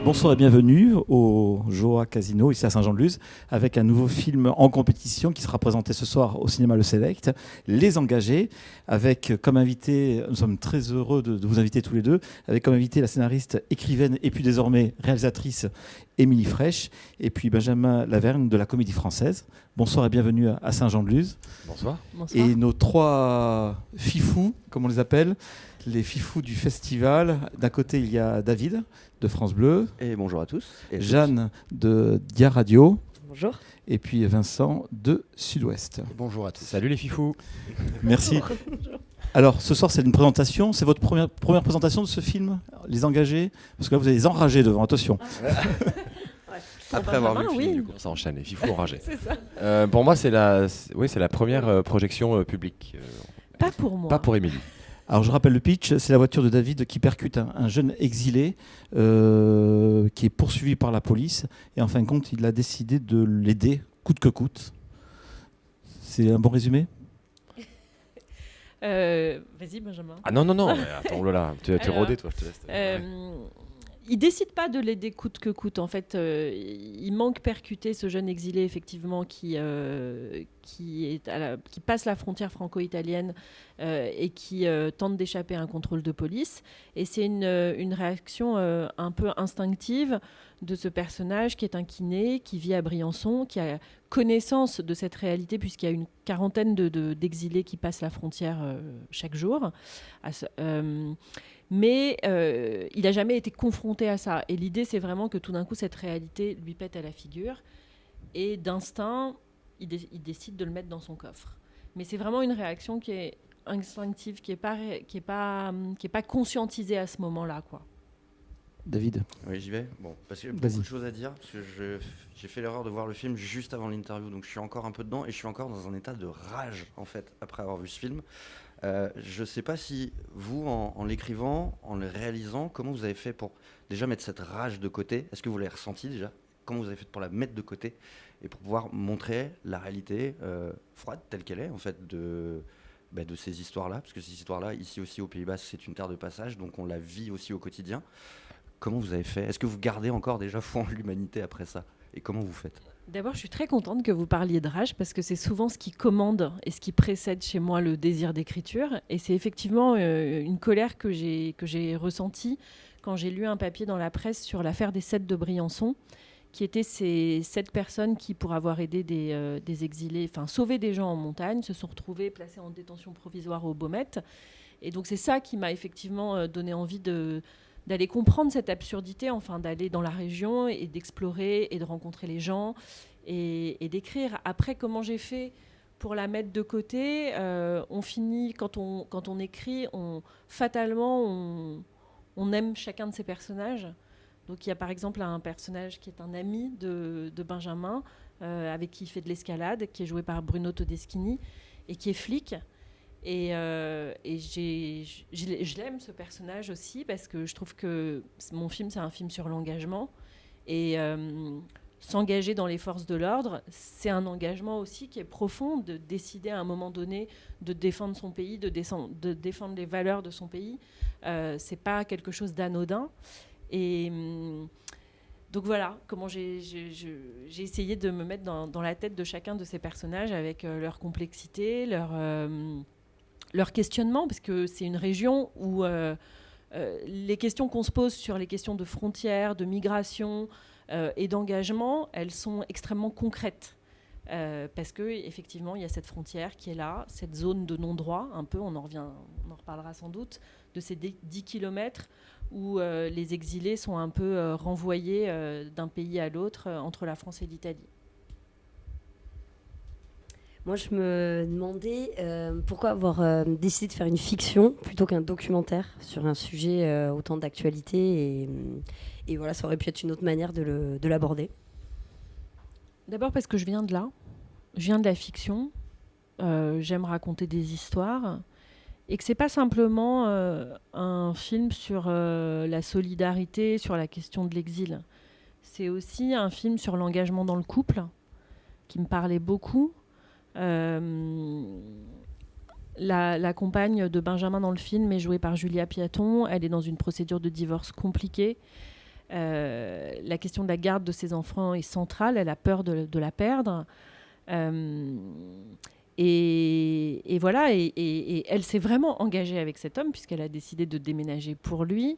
Bonsoir et bienvenue au Joa Casino, ici à Saint-Jean-de-Luz, avec un nouveau film en compétition qui sera présenté ce soir au cinéma Le Select, Les Engagés, avec comme invité, nous sommes très heureux de vous inviter tous les deux, avec comme invité la scénariste, écrivaine et puis désormais réalisatrice Émilie Frêche, et puis Benjamin Laverne de la Comédie Française. Bonsoir et bienvenue à Saint-Jean-de-Luz. Bonsoir. Bonsoir. Et nos trois fifous, comme on les appelle, les fifous du festival. D'un côté, il y a David de France Bleu. Et bonjour à tous. Et Jeanne de Dia Radio. Bonjour. Et puis Vincent de Sud-Ouest. Bonjour à tous. Salut les fifous. Merci. Alors, ce soir, c'est une présentation. C'est votre première présentation de ce film, Les Engagés? Parce que là, vous avez les enragés devant. Attention. Après avoir vu le film, oui. du coup, ça enchaîne. Les fifous enragés. C'est ça. Pour moi, c'est la première projection publique. Pas pour moi. Pas pour Émilie. Alors, je rappelle le pitch. C'est la voiture de David qui percute un jeune exilé qui est poursuivi par la police. Et en fin de compte, il a décidé de l'aider, coûte que coûte. C'est un bon résumé? Vas-y, Benjamin. Ah non, mais attends, oh là, tu es Alors, rodé, toi, je te laisse. Il décide pas de l'aider coûte que coûte. En fait, il manque percuter ce jeune exilé, effectivement, qui passe la frontière franco-italienne et qui tente d'échapper à un contrôle de police. Et c'est une réaction un peu instinctive de ce personnage qui est un kiné, qui vit à Briançon, qui a connaissance de cette réalité puisqu'il y a une quarantaine d'exilés qui passent la frontière chaque jour. Mais il n'a jamais été confronté à ça. Et l'idée, c'est vraiment que tout d'un coup, cette réalité lui pète à la figure. Et d'instinct, il décide de le mettre dans son coffre. Mais c'est vraiment une réaction qui est instinctive, qui est pas conscientisée à ce moment-là, quoi. David. Oui, j'y vais. Bon, parce que Vas-y. beaucoup de choses à dire, parce que j'ai fait l'erreur de voir le film juste avant l'interview, donc je suis encore un peu dedans et je suis encore dans un état de rage, en fait, après avoir vu ce film. Je ne sais pas si vous, en l'écrivant, en le réalisant, comment vous avez fait pour déjà mettre cette rage de côté? Est-ce que vous l'avez ressenti déjà? Comment vous avez fait pour la mettre de côté et pour pouvoir montrer la réalité froide telle qu'elle est, en fait, de ces histoires-là? Parce que ces histoires-là, ici aussi aux Pays-Bas, c'est une terre de passage, donc on la vit aussi au quotidien. Comment vous avez fait? Est-ce que vous gardez encore déjà foi en l'humanité après ça? Et comment vous faites? D'abord, je suis très contente que vous parliez de rage parce que c'est souvent ce qui commande et ce qui précède chez moi le désir d'écriture. Et c'est effectivement une colère que j'ai ressentie quand j'ai lu un papier dans la presse sur l'affaire des 7 de Briançon, qui étaient ces 7 personnes qui, pour avoir aidé des exilés, enfin sauvé des gens en montagne, se sont retrouvées placées en détention provisoire au Baumettes. Et donc c'est ça qui m'a effectivement donné envie d'aller comprendre cette absurdité, enfin d'aller dans la région et d'explorer et de rencontrer les gens et d'écrire. Après, comment j'ai fait pour la mettre de côté, on finit, quand on écrit, fatalement, on aime chacun de ces personnages. Donc il y a par exemple un personnage qui est un ami de Benjamin, avec qui il fait de l'escalade, qui est joué par Bruno Todeschini, et qui est flic. Et je l'aime, ce personnage aussi, parce que je trouve que mon film, c'est un film sur l'engagement. Et s'engager dans les forces de l'ordre, c'est un engagement aussi qui est profond, de décider à un moment donné de défendre son pays, de défendre les valeurs de son pays. C'est pas quelque chose d'anodin. Et donc voilà, comment j'ai essayé de me mettre dans la tête de chacun de ces personnages avec leur complexité, leur questionnement, parce que c'est une région où les questions qu'on se pose sur les questions de frontières, de migration et d'engagement, elles sont extrêmement concrètes. Parce qu'effectivement, il y a cette frontière qui est là, cette zone de non-droit, un peu, on en reparlera sans doute, de ces 10 kilomètres où les exilés sont un peu renvoyés d'un pays à l'autre entre la France et l'Italie. Moi, je me demandais pourquoi avoir décidé de faire une fiction plutôt qu'un documentaire sur un sujet autant d'actualité. Et voilà, ça aurait pu être une autre manière de l'aborder. D'abord parce que je viens de là. Je viens de la fiction. J'aime raconter des histoires. Et que ce n'est pas simplement un film sur la solidarité, sur la question de l'exil. C'est aussi un film sur l'engagement dans le couple, qui me parlait beaucoup. La compagne de Benjamin dans le film est jouée par Julia Piaton. Elle est dans une procédure de divorce compliquée. La question de la garde de ses enfants est centrale. Elle a peur de la perdre. Et voilà, et elle s'est vraiment engagée avec cet homme puisqu'elle a décidé de déménager pour lui.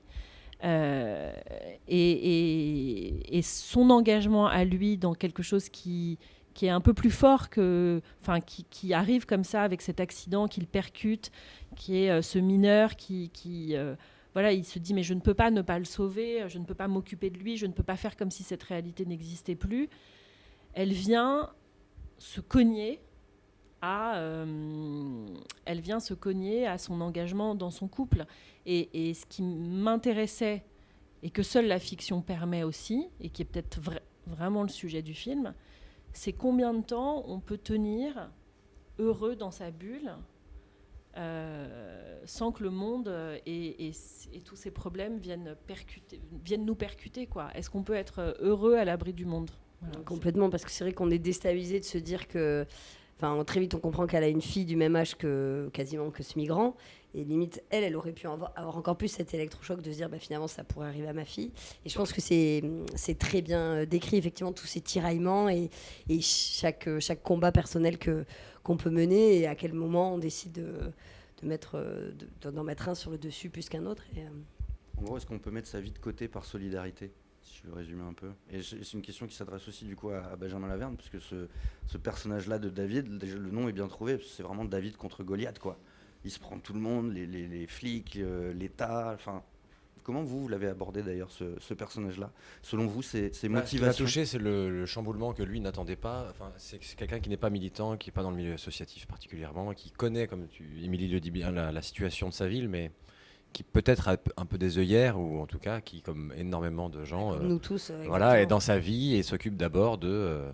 Et son engagement à lui dans quelque chose qui est un peu plus fort qui arrive comme ça avec cet accident qu'il percute, qui est ce mineur voilà, il se dit mais je ne peux pas ne pas le sauver, je ne peux pas m'occuper de lui, je ne peux pas faire comme si cette réalité n'existait plus. Elle vient se cogner à son engagement dans son couple. Et ce qui m'intéressait, et que seule la fiction permet aussi, et qui est peut-être vraiment le sujet du film, c'est combien de temps on peut tenir heureux dans sa bulle sans que le monde et tous ces problèmes viennent nous percuter, quoi. Est-ce qu'on peut être heureux à l'abri du monde? Voilà. Complètement, parce que c'est vrai qu'on est déstabilisé de se dire que... Enfin, très vite, on comprend qu'elle a une fille du même âge quasiment que ce migrant. Et limite, elle aurait pu avoir encore plus cet électrochoc de se dire finalement, ça pourrait arriver à ma fille. Et je pense que c'est très bien décrit, effectivement, tous ces tiraillements et chaque combat personnel qu'on peut mener et à quel moment on décide d'en mettre un sur le dessus plus qu'un autre. En gros, est-ce qu'on peut mettre sa vie de côté par solidarité ? Si je veux résumer un peu. Et c'est une question qui s'adresse aussi du coup à Benjamin Laverne, puisque ce personnage-là de David, déjà, le nom est bien trouvé, parce que c'est vraiment David contre Goliath, quoi. Il se prend tout le monde, les flics, l'État, enfin... Comment vous l'avez abordé d'ailleurs, ce personnage-là ? Selon vous, ses motivations ? Ce qui m'a touché, c'est le chamboulement que lui n'attendait pas. Enfin, c'est quelqu'un qui n'est pas militant, qui n'est pas dans le milieu associatif particulièrement, qui connaît, comme Émilie le dit bien, la situation de sa ville, mais qui peut-être a un peu des œillères, ou en tout cas qui, comme énormément de gens, nous tous, voilà, est dans sa vie et s'occupe d'abord de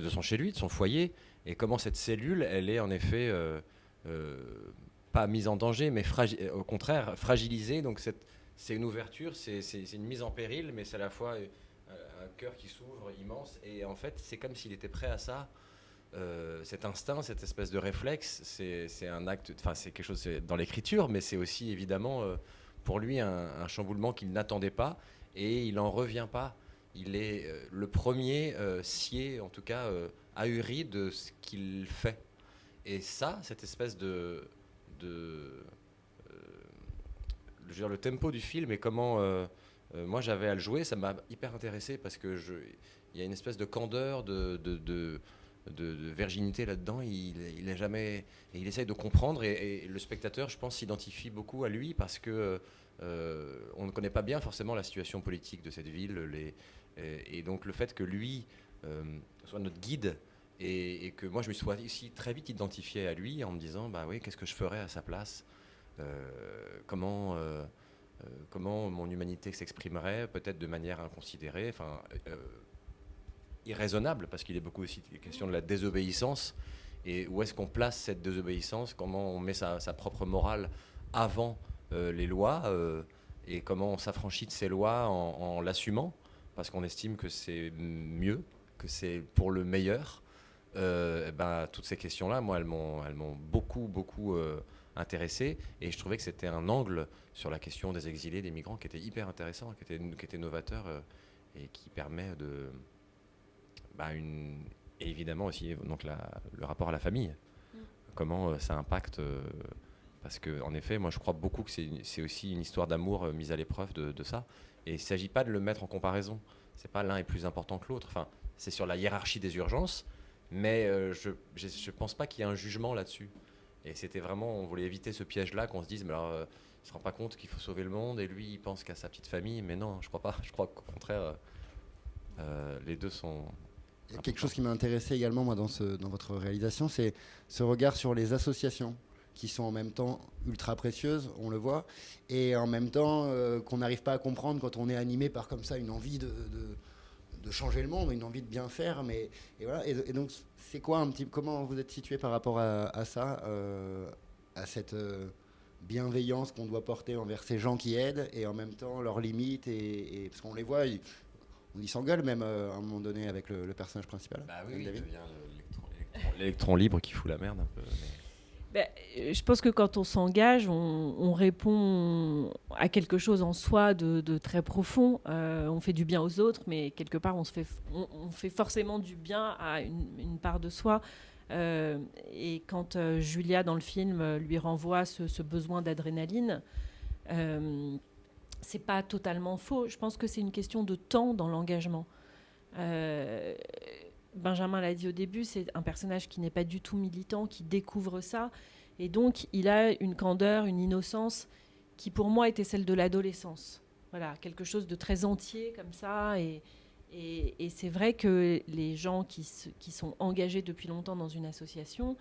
son chez lui, de son foyer, et comment cette cellule, elle est en effet pas mise en danger, mais au contraire fragilisée. Donc c'est une ouverture, c'est une mise en péril, mais c'est à la fois un cœur qui s'ouvre immense, et en fait c'est comme s'il était prêt à ça. Cet instinct, cette espèce de réflexe, c'est un acte, enfin c'est quelque chose dans l'écriture, mais c'est aussi évidemment pour lui un chamboulement qu'il n'attendait pas, et il n'en revient pas. Il est le premier scié, en tout cas ahuri de ce qu'il fait. Et ça, cette espèce de je veux dire, le tempo du film et comment moi j'avais à le jouer, ça m'a hyper intéressé, parce que il y a une espèce de candeur, de virginité là-dedans. Il est jamais, et il essaye de comprendre, et le spectateur, je pense, s'identifie beaucoup à lui, parce que on ne connaît pas bien forcément la situation politique de cette ville, et donc le fait que lui soit notre guide, et que moi je me sois ici très vite identifié à lui en me disant bah oui, qu'est-ce que je ferais à sa place, comment mon humanité s'exprimerait peut-être de manière inconsidérée, enfin irraisonnable, parce qu'il est beaucoup aussi question de la désobéissance, et où est-ce qu'on place cette désobéissance, comment on met sa propre morale avant les lois, et comment on s'affranchit de ces lois en l'assumant, parce qu'on estime que c'est mieux, que c'est pour le meilleur. Toutes ces questions-là, moi, elles m'ont beaucoup intéressé, et je trouvais que c'était un angle sur la question des exilés, des migrants, qui était hyper intéressant, qui était novateur, et qui permet de... et évidemment aussi donc le rapport à la famille, comment ça impacte, parce que en effet moi je crois beaucoup que c'est aussi une histoire d'amour mise à l'épreuve de ça, et il ne s'agit pas de le mettre en comparaison, c'est pas l'un est plus important que l'autre, enfin c'est sur la hiérarchie des urgences, mais je pense pas qu'il y ait un jugement là-dessus, et c'était vraiment, on voulait éviter ce piège-là, qu'on se dise mais alors il se rend pas compte qu'il faut sauver le monde, et lui il pense qu'à sa petite famille, mais non, je crois pas, je crois qu'au contraire les deux sont... Il y a quelque chose qui m'a intéressé également moi dans votre réalisation, c'est ce regard sur les associations qui sont en même temps ultra précieuses, on le voit, et en même temps qu'on n'arrive pas à comprendre quand on est animé par comme ça une envie de changer le monde, une envie de bien faire, mais et voilà. Et donc c'est quoi comment vous êtes situé par rapport à ça, à cette bienveillance qu'on doit porter envers ces gens qui aident, et en même temps leurs limites, et parce qu'on les voit. Il s'engueule même à un moment donné avec le personnage principal. Bah oui, il devient l'électron libre qui fout la merde un peu. Je pense que quand on s'engage, on répond à quelque chose en soi de très profond. On fait du bien aux autres, mais quelque part, on fait forcément du bien à une part de soi. Et quand Julia, dans le film, lui renvoie ce besoin d'adrénaline, c'est pas totalement faux. Je pense que c'est une question de temps dans l'engagement. Benjamin l'a dit au début, c'est un personnage qui n'est pas du tout militant, qui découvre ça. Et donc, il a une candeur, une innocence qui, pour moi, était celle de l'adolescence. Voilà, quelque chose de très entier comme ça. Et c'est vrai que les gens qui sont engagés depuis longtemps dans une association,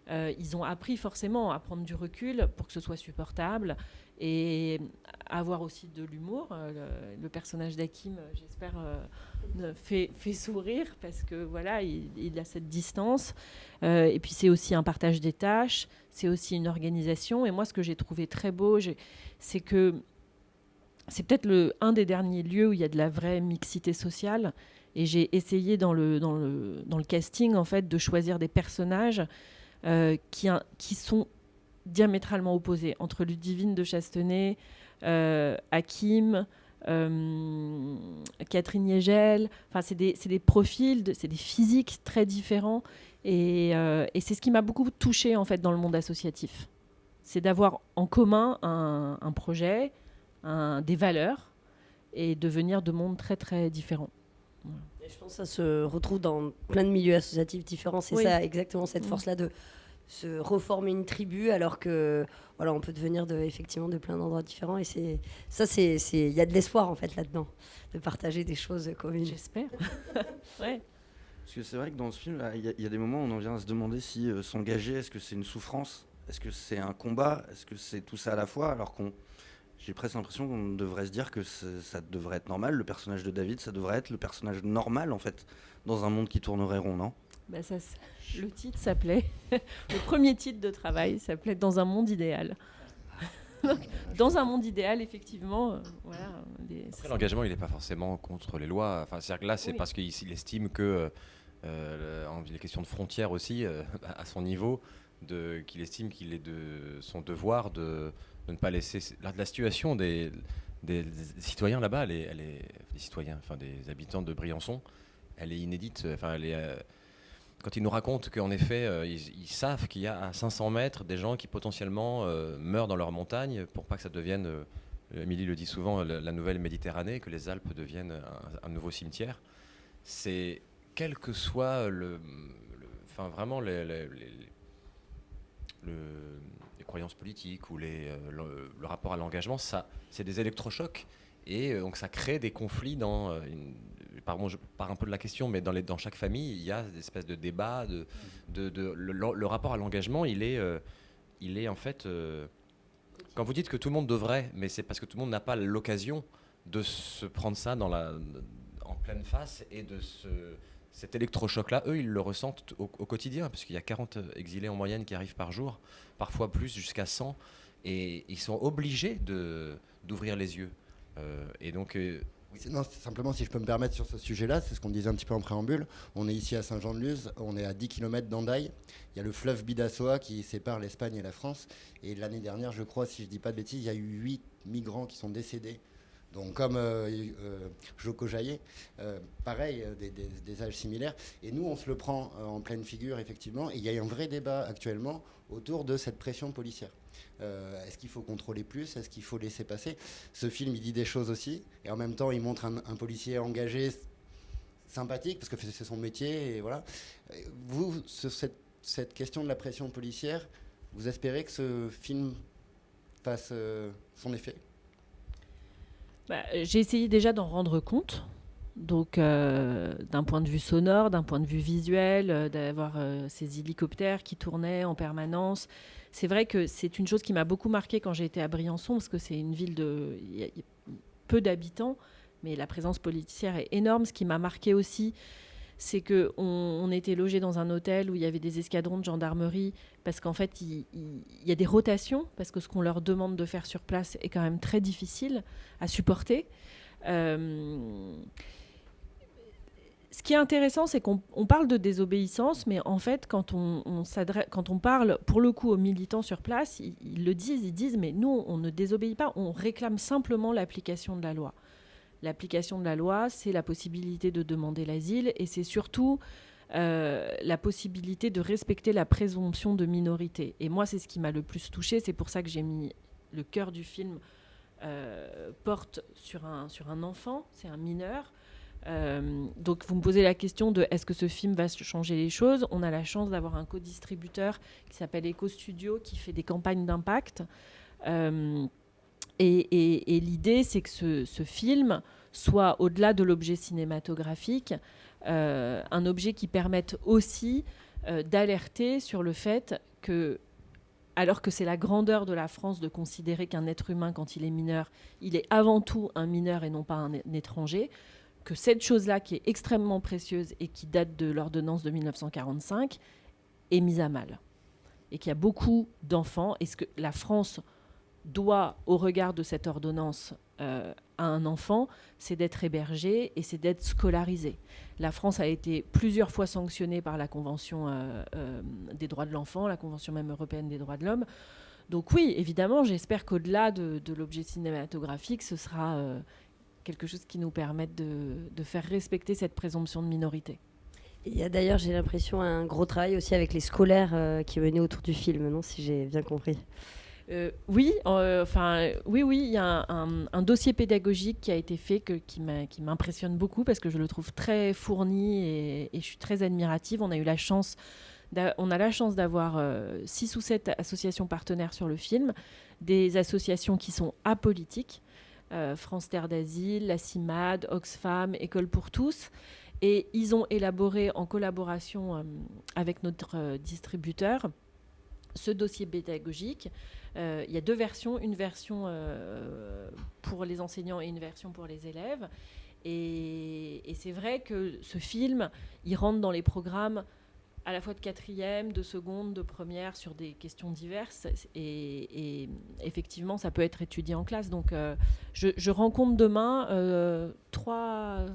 ils ont appris forcément à prendre du recul pour que ce soit supportable et avoir aussi de l'humour. Le personnage d'Hakim, j'espère, fait sourire parce que voilà, il a cette distance. Et puis c'est aussi un partage des tâches, c'est aussi une organisation. Et moi, ce que j'ai trouvé très beau, c'est que c'est peut-être un des derniers lieux où il y a de la vraie mixité sociale. Et j'ai essayé dans le casting en fait de choisir des personnages qui sont diamétralement opposés entre Ludivine de Chastenay, Hakim, Catherine Yegel. Enfin, c'est des profils, c'est des physiques très différents. Et c'est ce qui m'a beaucoup touchée en fait dans le monde associatif. C'est d'avoir en commun un projet, des valeurs et de venir de mondes très très différents. Voilà. Et je pense que ça se retrouve dans plein de milieux associatifs différents. C'est ça exactement cette force-là de se reformer une tribu alors que voilà, on peut devenir effectivement de plein d'endroits différents. Et il y a de l'espoir en fait là-dedans, de partager des choses communes. J'espère. Ouais. Parce que c'est vrai que dans ce film, il y a des moments où on en vient à se demander si s'engager, est-ce que c'est une souffrance, est-ce que c'est un combat, est-ce que c'est tout ça à la fois, alors j'ai presque l'impression qu'on devrait se dire que ça devrait être normal. Le personnage de David, ça devrait être le personnage normal, en fait, dans un monde qui tournerait rond, non ? Le titre s'appelait... le premier titre de travail s'appelait « Dans un monde idéal ». Donc, dans un monde idéal, effectivement... voilà, après, l'engagement, il n'est pas forcément contre les lois. Enfin, c'est-à-dire que là, c'est parce qu'il estime que... les questions de frontières aussi, à son niveau, qu'il estime qu'il est de son devoir de ne pas laisser la situation des citoyens là-bas, des citoyens, enfin des habitants de Briançon, elle est inédite. Enfin, quand ils nous racontent qu'en effet, ils savent qu'il y a à 500 mètres des gens qui potentiellement meurent dans leur montagne pour pas que ça devienne, Émilie le dit souvent, la nouvelle Méditerranée, que les Alpes deviennent un nouveau cimetière. C'est quel que soit vraiment les croyances politiques ou le rapport à l'engagement, c'est des électrochocs et donc ça crée des conflits pardon, je pars un peu de la question, mais dans chaque famille, il y a des espèces de débats. Le rapport à l'engagement, il est en fait... quand vous dites que tout le monde devrait, mais c'est parce que tout le monde n'a pas l'occasion de se prendre ça en pleine face et cet électrochoc-là, eux, ils le ressentent au quotidien, parce qu'il y a 40 exilés en moyenne qui arrivent par jour, parfois plus, jusqu'à 100, et ils sont obligés d'ouvrir les yeux. Et donc... Non, simplement, si je peux me permettre sur ce sujet-là, c'est ce qu'on disait un petit peu en préambule. On est ici à Saint-Jean-de-Luz, on est à 10 km d'Hendaye. Il y a le fleuve Bidassoa qui sépare l'Espagne et la France. Et l'année dernière, je crois, si je ne dis pas de bêtises, il y a eu 8 migrants qui sont décédés. Donc comme Joko Jaillet, pareil, des âges similaires. Et nous, on se le prend en pleine figure, effectivement. Et il y a un vrai débat actuellement autour de cette pression policière. Est-ce qu'il faut contrôler plus ? Est-ce qu'il faut laisser passer ? Ce film, il dit des choses aussi. Et en même temps, il montre un policier engagé, sympathique, parce que c'est son métier. Et voilà. Vous, sur cette question de la pression policière, vous espérez que ce film fasse son effet ? J'ai essayé déjà d'en rendre compte. Donc, d'un point de vue sonore, d'un point de vue visuel, d'avoir ces hélicoptères qui tournaient en permanence. C'est vrai que c'est une chose qui m'a beaucoup marquée quand j'ai été à Briançon, parce que c'est une ville il y a peu d'habitants, mais la présence policière est énorme. Ce qui m'a marqué aussi, c'est qu'on était logé dans un hôtel où il y avait des escadrons de gendarmerie, parce qu'en fait, il y a des rotations, parce que ce qu'on leur demande de faire sur place est quand même très difficile à supporter. Ce qui est intéressant, c'est qu'on parle de désobéissance, mais en fait, quand on parle, pour le coup, aux militants sur place, ils le disent, ils disent, mais nous, on ne désobéit pas, on réclame simplement l'application de la loi. L'application de la loi, c'est la possibilité de demander l'asile, et c'est surtout la possibilité de respecter la présomption de minorité. Et moi, c'est ce qui m'a le plus touchée, c'est pour ça que j'ai mis le cœur du film porte sur un enfant, c'est un mineur. Donc vous me posez la question de est-ce que ce film va changer les choses. On a la chance d'avoir un co-distributeur qui s'appelle Eco Studio qui fait des campagnes d'impact et l'idée c'est que ce film soit au-delà de l'objet cinématographique un objet qui permette aussi d'alerter sur le fait que alors que c'est la grandeur de la France de considérer qu'un être humain quand il est mineur il est avant tout un mineur et non pas un étranger, que cette chose-là, qui est extrêmement précieuse et qui date de l'ordonnance de 1945, est mise à mal. Et qu'il y a beaucoup d'enfants. Et ce que la France doit, au regard de cette ordonnance, à un enfant, c'est d'être hébergé et c'est d'être scolarisé. La France a été plusieurs fois sanctionnée par la Convention des droits de l'enfant, la Convention même européenne des droits de l'homme. Donc oui, évidemment, j'espère qu'au-delà de l'objet cinématographique, ce sera... quelque chose qui nous permette de faire respecter cette présomption de minorité. Il y a d'ailleurs, j'ai l'impression, un gros travail aussi avec les scolaires qui est mené autour du film, non, si j'ai bien compris. Oui, il y a un dossier pédagogique qui a été fait qui m'impressionne beaucoup parce que je le trouve très fourni et je suis très admirative. On a la chance d'avoir 6 ou 7 associations partenaires sur le film, des associations qui sont apolitiques, France Terre d'Asile, la CIMAD, Oxfam, École pour tous. Et ils ont élaboré en collaboration avec notre distributeur ce dossier pédagogique. Il y a 2 versions, une version pour les enseignants et une version pour les élèves. Et c'est vrai que ce film, il rentre dans les programmes à la fois de 4e, de seconde, de première, sur des questions diverses. Et effectivement, ça peut être étudié en classe. Donc, je rencontre demain 3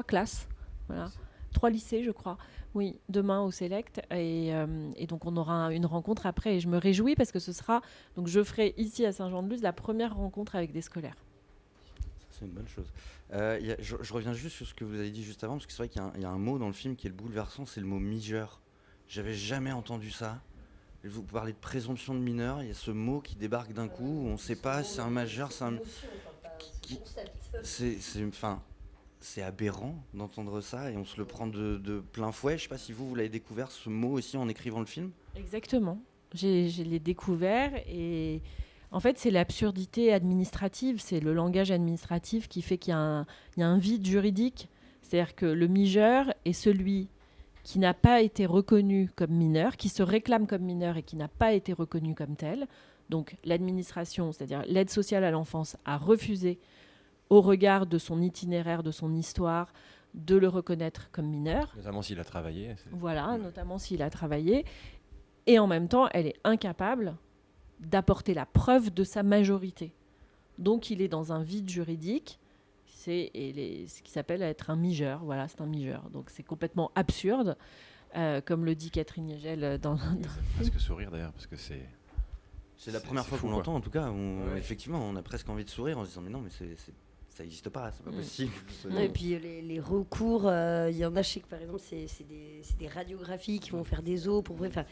classes, voilà. 3 lycées, je crois. Oui, demain au Select. Et donc, on aura une rencontre après. Et je me réjouis parce que ce sera... Donc, je ferai ici à Saint-Jean-de-Luz la première rencontre avec des scolaires. C'est une bonne chose. Je reviens juste sur ce que vous avez dit juste avant, parce que c'est vrai qu'il y a un mot dans le film qui est le bouleversant, c'est le mot mijeur. J'avais jamais entendu ça. Vous parlez de présomption de mineur, il y a ce mot qui débarque d'un coup, où on ne sait pas si c'est un majeur, c'est un... C'est aberrant d'entendre ça et on se le prend de plein fouet. Je ne sais pas si vous l'avez découvert, ce mot aussi, en écrivant le film. Exactement. Je l'ai découvert et... En fait, c'est l'absurdité administrative, c'est le langage administratif qui fait qu'il y a un vide juridique. C'est-à-dire que le mijeur est celui qui n'a pas été reconnu comme mineur, qui se réclame comme mineur et qui n'a pas été reconnu comme tel. Donc l'administration, c'est-à-dire l'aide sociale à l'enfance, a refusé, au regard de son itinéraire, de son histoire, de le reconnaître comme mineur. Notamment s'il a travaillé. Voilà, notamment s'il a travaillé. Et en même temps, elle est incapable d'apporter la preuve de sa majorité. Donc il est dans un vide juridique, c'est ce qui s'appelle être un mijeur. Voilà, c'est un mijeur. Donc c'est complètement absurde, comme le dit Catherine Hegel dans... Ça fait presque sourire d'ailleurs, parce que c'est... C'est la première fois qu'on l'entend, en tout cas. Effectivement, on a presque envie de sourire en se disant mais non, mais ça n'existe pas, c'est pas possible. Et puis les recours, il y en a, je sais que par exemple, c'est des radiographies qui vont faire des os pour... Enfin,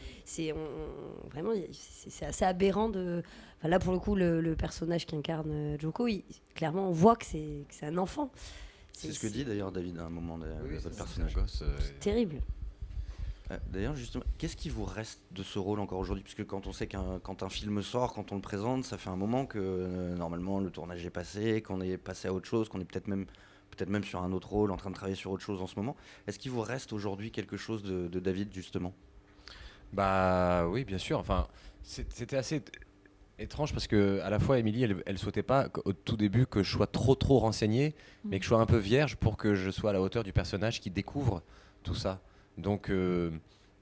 vraiment, c'est assez aberrant de... Enfin, là, pour le coup, le personnage qui incarne Joko, clairement, on voit que c'est un enfant. C'est ce que dit d'ailleurs David à un moment de votre personnage. C'est terrible. D'ailleurs, justement, qu'est-ce qui vous reste de ce rôle encore aujourd'hui ? Puisque quand on sait quand un film sort, quand on le présente, ça fait un moment que normalement le tournage est passé, qu'on est passé à autre chose, qu'on est peut-être même sur un autre rôle, en train de travailler sur autre chose en ce moment. Est-ce qu'il vous reste aujourd'hui quelque chose de David, justement ? Bah oui, bien sûr. Enfin, c'était assez étrange parce que à la fois Émilie, elle souhaitait pas au tout début que je sois trop renseigné, mais que je sois un peu vierge pour que je sois à la hauteur du personnage qui découvre tout ça. Donc,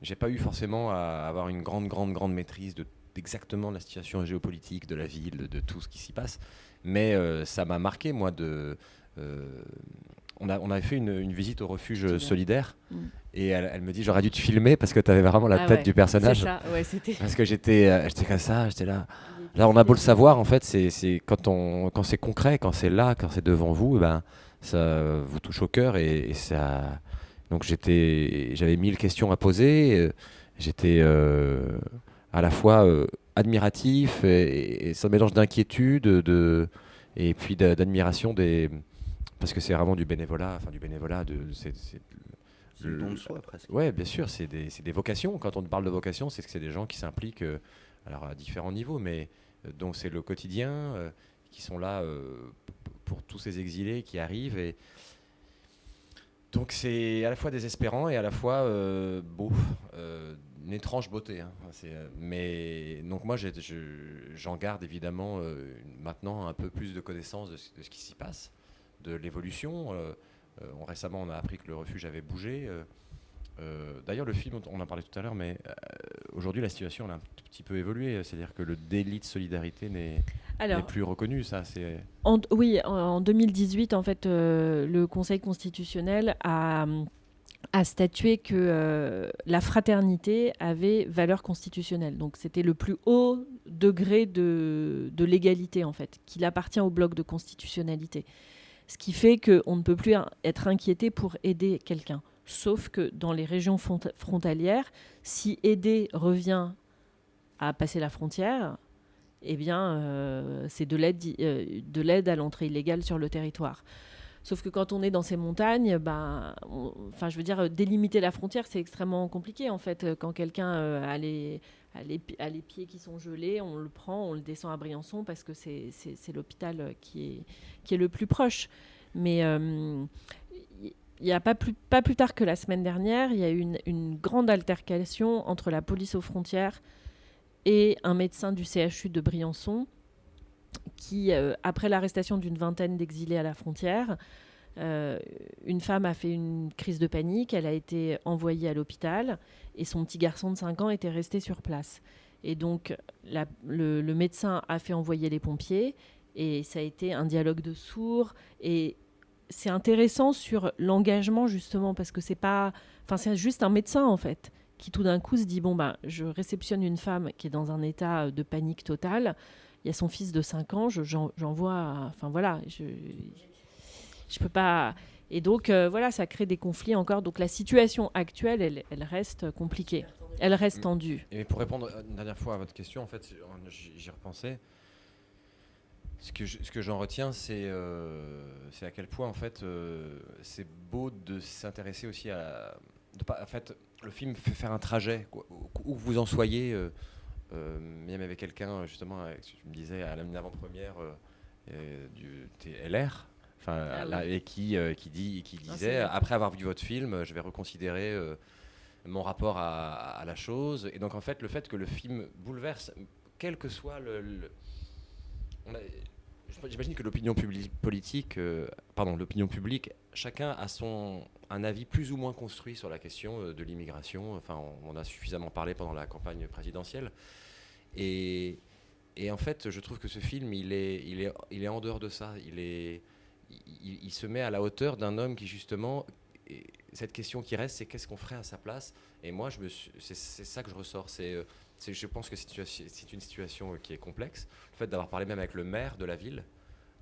j'ai pas eu forcément à avoir une grande maîtrise d'exactement la situation géopolitique de la ville, de tout ce qui s'y passe. Mais ça m'a marqué, moi, on avait fait une visite au refuge bien. solidaire. Mm. Et elle me dit, j'aurais dû te filmer parce que tu avais vraiment la tête du personnage. C'est ça, ouais, c'était. Parce que j'étais comme ça, j'étais là. Là, on a beau le savoir, en fait, c'est quand c'est concret, quand c'est là, quand c'est devant vous, ben, ça vous touche au cœur et ça. Donc j'avais 1000 questions à poser. J'étais à la fois admiratif et ce mélange d'inquiétude et puis d'admiration parce que c'est vraiment du bénévolat, c'est Le don de soi, presque. Ouais, bien sûr, c'est des vocations. Quand on parle de vocation, c'est que c'est des gens qui s'impliquent alors à différents niveaux, mais donc c'est le quotidien qui sont là pour tous ces exilés qui arrivent. Et donc c'est à la fois désespérant et à la fois beau, une étrange beauté. Hein. Mais donc moi, j'en garde évidemment maintenant un peu plus de connaissance de ce qui s'y passe, de l'évolution. Récemment, on a appris que le refuge avait bougé. D'ailleurs, le film, on en parlait tout à l'heure, mais aujourd'hui, la situation elle a un petit peu évolué. C'est-à-dire que le délit de solidarité n'est plus reconnu. Ça, c'est... Oui, en 2018, en fait, le Conseil constitutionnel a statué que la fraternité avait valeur constitutionnelle. Donc, c'était le plus haut degré de légalité, en fait, qu'il appartient au bloc de constitutionnalité. Ce qui fait qu'on ne peut plus être inquiété pour aider quelqu'un. Sauf que dans les régions frontalières, si aider revient à passer la frontière, eh bien, c'est de l'aide à l'entrée illégale sur le territoire. Sauf que quand on est dans ces montagnes, je veux dire, délimiter la frontière, c'est extrêmement compliqué. En fait, quand quelqu'un a les pieds qui sont gelés, on le prend, on le descend à Briançon parce que c'est l'hôpital qui est le plus proche. Mais il n'y a pas plus tard que la semaine dernière, il y a eu une grande altercation entre la police aux frontières et un médecin du CHU de Briançon qui, après l'arrestation d'une vingtaine d'exilés à la frontière, une femme a fait une crise de panique, elle a été envoyée à l'hôpital et son petit garçon de 5 ans était resté sur place. Et donc, le médecin a fait envoyer les pompiers et ça a été un dialogue de sourds. Et c'est intéressant sur l'engagement, justement, parce que c'est juste un médecin, en fait, qui tout d'un coup se dit, je réceptionne une femme qui est dans un état de panique totale. Il y a son fils de 5 ans, j'envoie... Enfin, voilà, je peux pas... Et donc, ça crée des conflits encore. Donc, la situation actuelle, elle reste compliquée. Elle reste tendue. Et pour répondre une dernière fois à votre question, en fait, j'y repensais. Ce que j'en retiens, c'est à quel point, en fait, c'est beau de s'intéresser aussi en fait, le film fait faire un trajet, quoi, où vous en soyez... même avec quelqu'un, justement, je me disais, à une avant-première du TLR, et qui disait, après avoir vu votre film, je vais reconsidérer mon rapport à la chose. Et donc, en fait, le fait que le film bouleverse, quel que soit j'imagine que l'opinion publique, chacun a un avis plus ou moins construit sur la question de l'immigration. Enfin, on a suffisamment parlé pendant la campagne présidentielle. Et en fait, je trouve que ce film, il est en dehors de ça. Il se met à la hauteur d'un homme qui, justement, cette question qui reste, c'est qu'est-ce qu'on ferait à sa place. Et moi, c'est ça que je ressors. Je pense que c'est une situation qui est complexe. Le fait d'avoir parlé même avec le maire de la ville,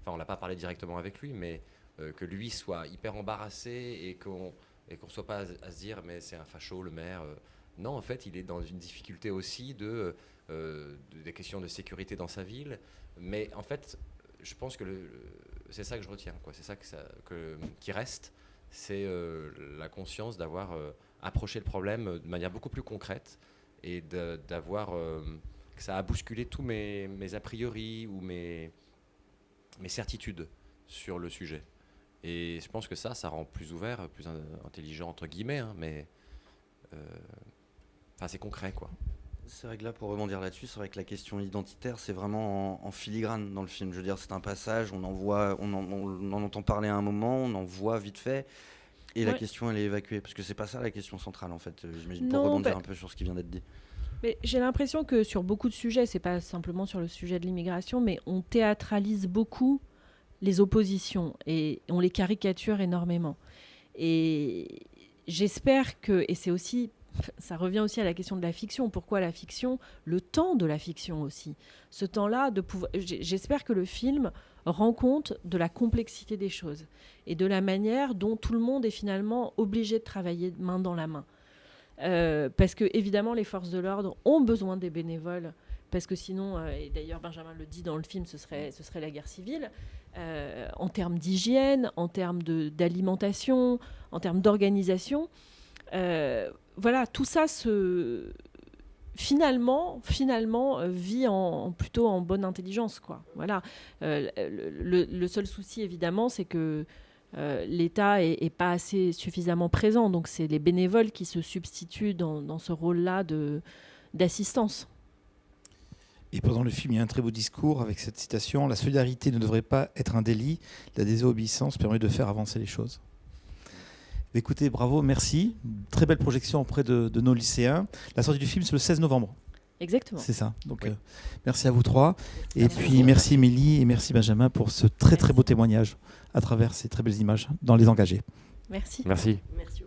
enfin, on n'a pas parlé directement avec lui, mais que lui soit hyper embarrassé et qu'on ne soit pas à se dire, mais c'est un facho, le maire. Non, en fait, il est dans une difficulté aussi des questions de sécurité dans sa ville. Mais en fait, je pense que c'est ça que je retiens, quoi. C'est ça qui reste. C'est la conscience d'avoir approché le problème de manière beaucoup plus concrète et d'avoir que ça a bousculé tous mes a priori ou mes certitudes sur le sujet. Et je pense que ça rend plus ouvert, plus intelligent, entre guillemets, hein, mais c'est concret, quoi. C'est vrai que là, pour rebondir là-dessus, c'est vrai que la question identitaire, c'est vraiment en filigrane dans le film. Je veux dire, c'est un passage, on en entend parler à un moment, on en voit vite fait, et la question, elle est évacuée. Parce que c'est pas ça la question centrale, en fait, j'imagine, pour rebondir un peu sur ce qui vient d'être dit. Mais j'ai l'impression que sur beaucoup de sujets, c'est pas simplement sur le sujet de l'immigration, mais on théâtralise beaucoup les oppositions et on les caricature énormément. Et j'espère que, et c'est aussi, ça revient aussi à la question de la fiction. Pourquoi la fiction ? Le temps de la fiction aussi. Ce temps-là, j'espère que le film rend compte de la complexité des choses et de la manière dont tout le monde est finalement obligé de travailler main dans la main. Parce que évidemment, les forces de l'ordre ont besoin des bénévoles, parce que sinon, et d'ailleurs Benjamin le dit dans le film, ce serait la guerre civile, en termes d'hygiène, en termes d'alimentation, en termes d'organisation. Voilà, tout ça finalement vit plutôt en bonne intelligence, quoi. Voilà. Le seul souci, évidemment, c'est que l'État est pas assez suffisamment présent. Donc, c'est les bénévoles qui se substituent dans ce rôle-là d'assistance. Et pendant le film, il y a un très beau discours avec cette citation : « La solidarité ne devrait pas être un délit. La désobéissance permet de faire avancer les choses. » Écoutez, bravo, merci. Très belle projection auprès de nos lycéens. La sortie du film, c'est le 16 novembre. Exactement. C'est ça. Donc, merci à vous trois. Et puis, merci Émilie et merci Benjamin pour ce très, très beau témoignage à travers ces très belles images dans Les Engagés. Merci. Merci. Merci.